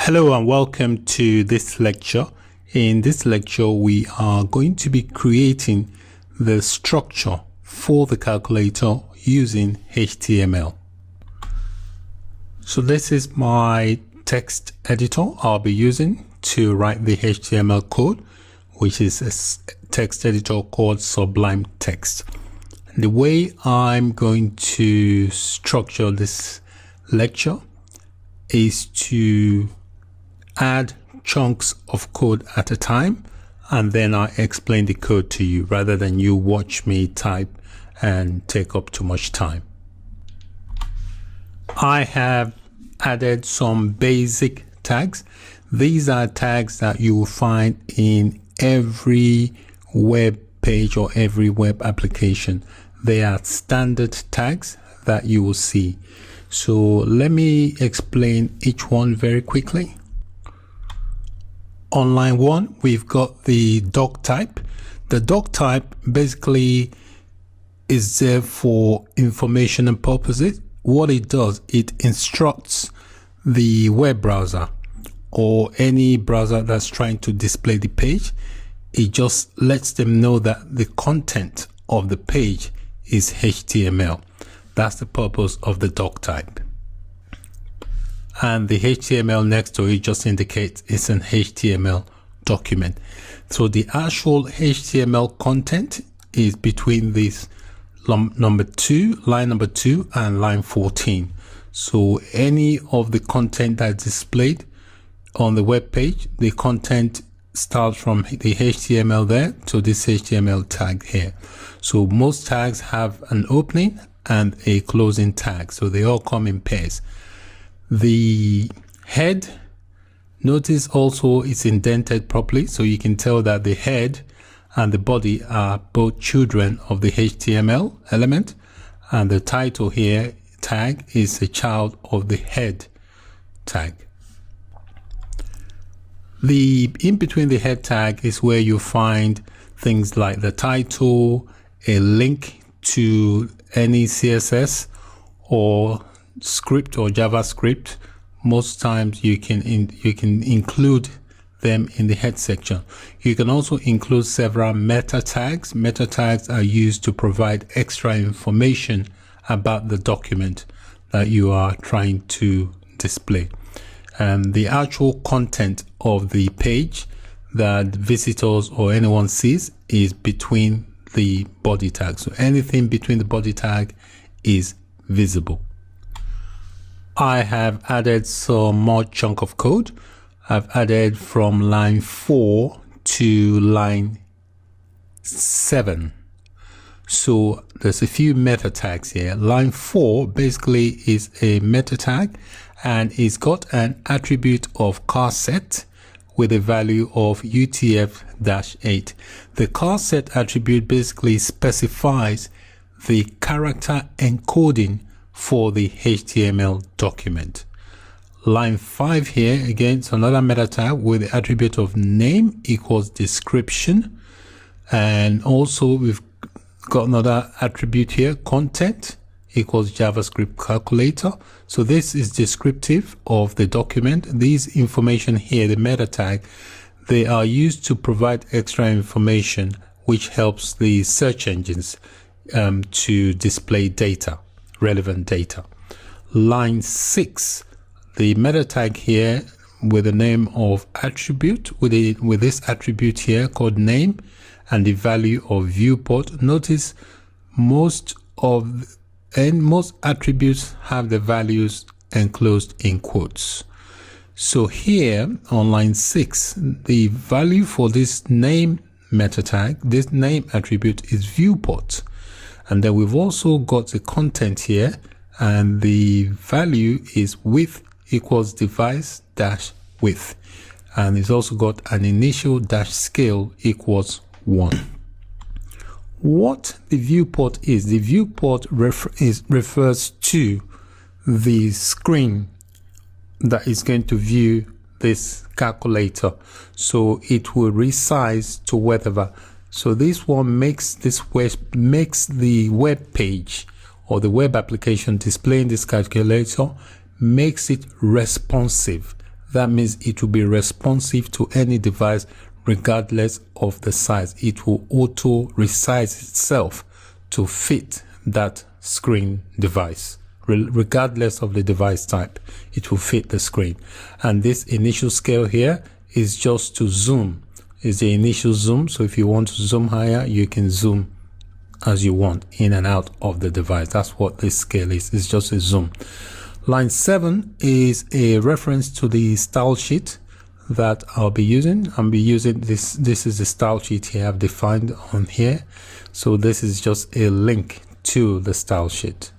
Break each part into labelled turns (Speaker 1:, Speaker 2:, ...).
Speaker 1: Hello and welcome to this lecture. In this lecture, we are going to be creating the structure for the calculator using HTML. So this is my text editor I'll be using to write the HTML code, which is a text editor called Sublime Text. The way I'm going to structure this lecture is to add chunks of code at a time, and then I explain the code to you rather than you watch me type and take up too much time. I have added some basic tags. These are tags that you will find in every web page or every web application. They are standard tags that you will see. So let me explain each one very quickly. On line 1, we've got the doc type. The doc type basically is there for information and purposes. What it does, it instructs the web browser or any browser that's trying to display the page. It just lets them know that the content of the page is HTML. That's the purpose of the doc type. And the HTML next to it just indicates it's an HTML document. So the actual HTML content is between this line number 2 and line 14. So any of the content that's displayed on the web page, the content starts from the HTML there to this HTML tag here. So most tags have an opening and a closing tag, so they all come in pairs. The head, notice also it's indented properly, so you can tell that the head and the body are both children of the HTML element, and the title here tag is a child of the head tag. The in between the head tag is where you find things like the title, a link to any CSS or script or JavaScript. Most times you can include them in the head section. You can also include several meta tags. Meta tags are used to provide extra information about the document that you are trying to display. And the actual content of the page that visitors or anyone sees is between the body tag. So anything between the body tag is visible. I have added some more chunk of code. I've added from line 4 to line 7. So there's a few meta tags here. Line 4 basically is a meta tag, and it's got an attribute of car set with a value of UTF-8. The car set attribute basically specifies the character encoding for the HTML document. Line 5 here, again, it's another meta tag with the attribute of name equals description. And also we've got another attribute here, content equals JavaScript calculator. So this is descriptive of the document. These information here, the meta tag, they are used to provide extra information which helps the search engines to display data, relevant data. Line 6, the meta tag here with the name of attribute, with this attribute here called name and the value of viewport. Notice most attributes have the values enclosed in quotes. So here on line 6, the value for this name meta tag, this name attribute, is viewport. And then we've also got the content here, and the value is width equals device dash width. And it's also got an initial dash scale equals 1. What the viewport is, the viewport refers to the screen that is going to view this calculator. So it will resize to whatever. So this one makes the web page or the web application displaying this calculator, makes it responsive. That means it will be responsive to any device regardless of the size. It will auto resize itself to fit that screen device. Regardless of the device type, it will fit the screen. And this initial scale here is just to zoom, is the initial zoom. So if you want to zoom higher, you can zoom as you want in and out of the device. That's what this scale is. It's just a zoom. Line 7 is a reference to the style sheet that I'll be using. I'll be using this. This is the style sheet here I've defined on here. So this is just a link to the style sheet.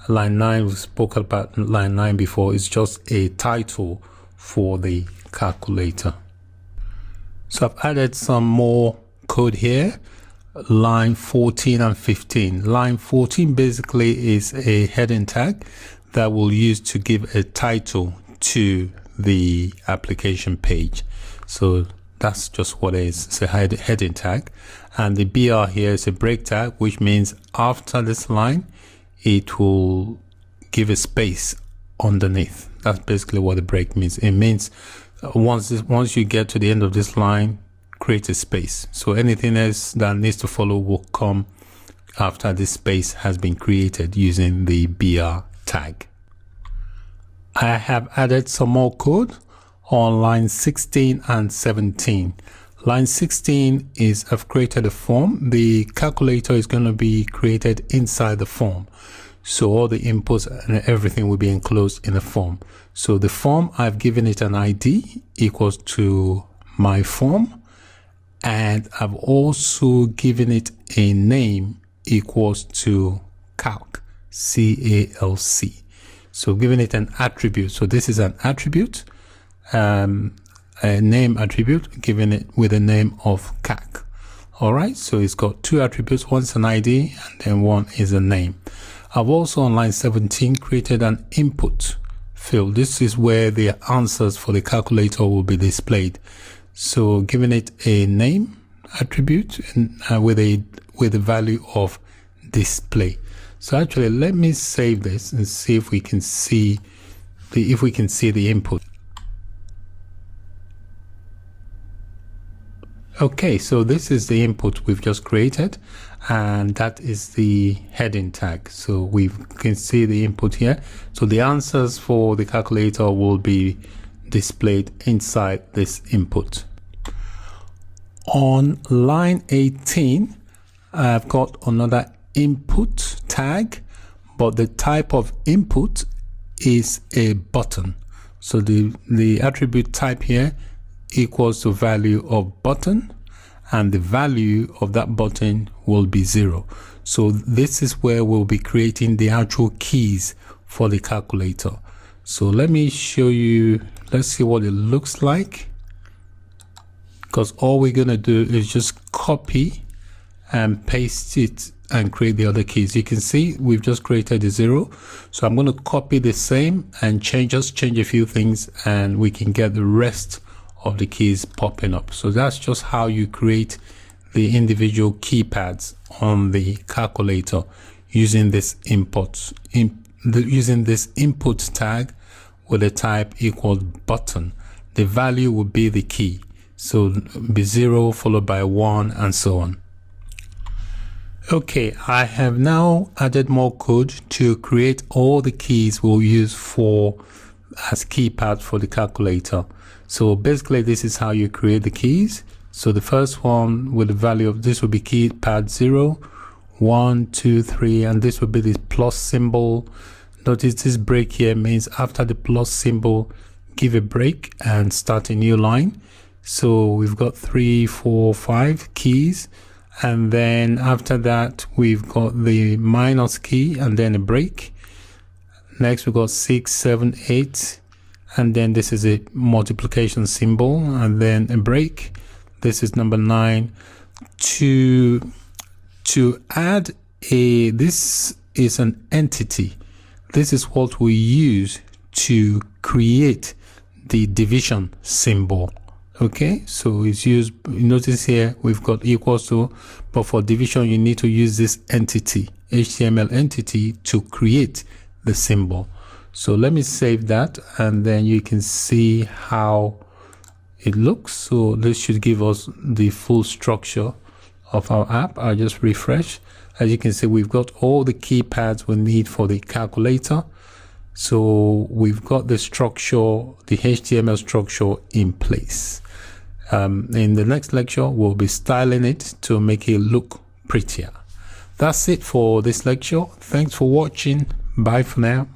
Speaker 1: Line 9, we spoke about line 9 before, is just a title for the calculator. So I've added some more code here. Line 14 and 15. Line 14 basically is a heading tag that we'll use to give a title to the application page. So that's just what it is. It's a heading tag. And the BR here is a break tag, which means after this line, it will give a space underneath. That's basically what the break means. It means once you get to the end of this line, create a space. So anything else that needs to follow will come after this space has been created using the BR tag. I have added some more code on line 16 and 17. Line 16 is I've created a form. The calculator is going to be created inside the form. So all the inputs and everything will be enclosed in a form. So the form, I've given it an ID equals to my form. And I've also given it a name equals to calc, C-A-L-C. So giving it an attribute. So this is an attribute, a name attribute, given it with a name of calc. All right. So it's got two attributes. One's an ID and then one is a name. I've also on line 17 created an input field. This is where the answers for the calculator will be displayed. So giving it a name attribute and with a value of display. So actually, let me save this and see if we can see the input. Okay, so this is the input we've just created, and that is the heading tag. So we can see the input here. So the answers for the calculator will be displayed inside this input. On line 18, I've got another input tag, but the type of input is a button. So the attribute type here equals to value of button, and the value of that button will be 0. So this is where we'll be creating the actual keys for the calculator. So let me show you, let's see what it looks like, because all we're going to do is just copy and paste it and create the other keys. You can see we've just created a 0. So I'm going to copy the same and change a few things, and we can get the rest of the keys popping up. So that's just how you create the individual keypads on the calculator using this input tag with a type equals button. The value will be the key. So be 0 followed by 1 and so on. Okay, I have now added more code to create all the keys we'll use as keypad for the calculator. So basically this is how you create the keys. So the first one with the value of this will be keypad 0, 1, 2, 3, and this will be the plus symbol. Notice this break here means after the plus symbol, give a break and start a new line. So we've got 3, 4, 5 keys. And then after that, we've got the minus key and then a break. Next, we've got 6, 7, 8. And then this is a multiplication symbol and then a break. This is number 9. To add this is an entity. This is what we use to create the division symbol. Okay, so it's used, notice here we've got equals to, but for division you need to use this entity, HTML entity, to create the symbol. So let me save that, and then you can see how it looks. So this should give us the full structure of our app. I'll just refresh. As you can see, we've got all the keypads we need for the calculator. So we've got the structure, the HTML structure in place. In the next lecture, we'll be styling it to make it look prettier. That's it for this lecture. Thanks for watching. Bye for now.